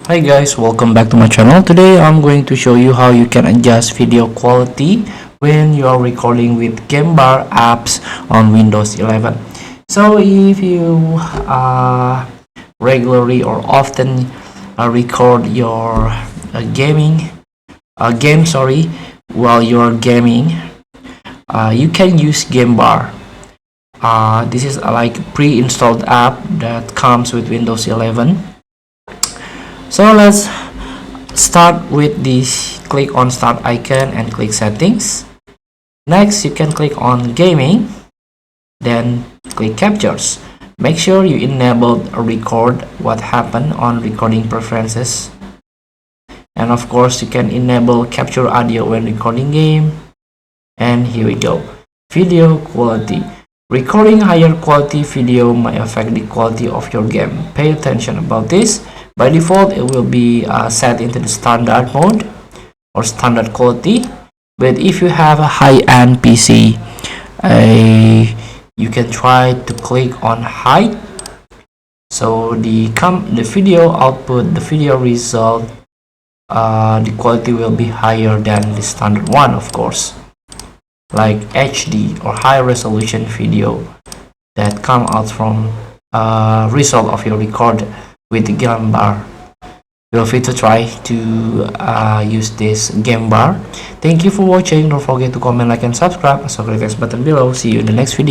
Hi guys, welcome back to my channel. Today I'm going to show you how you can adjust video quality when you are recording with Gambar apps on Windows 11. So if you regularly or often record your game while you're gaming, you can use Gambar. This is like pre-installed app that comes with Windows 11. So let's start with this. Click on start icon and click settings. Next you can click on gaming, then click captures. Make sure you enable record what happened on recording preferences, and of course you can enable capture audio when recording game. And here we go. Video quality. Recording higher quality video might affect the quality of your game. Pay attention about this. By default, it will be set into the standard mode or standard quality. But if you have a high-end PC, you can try to click on high. So the video output, the video result, the quality will be higher than the standard one, of course, like HD or high resolution video that come out from result of your record with the Gambar. Feel free to try to use this Gambar. Thank you for watching. Don't forget to comment, like, and subscribe. Also click the button below. See you in the next video.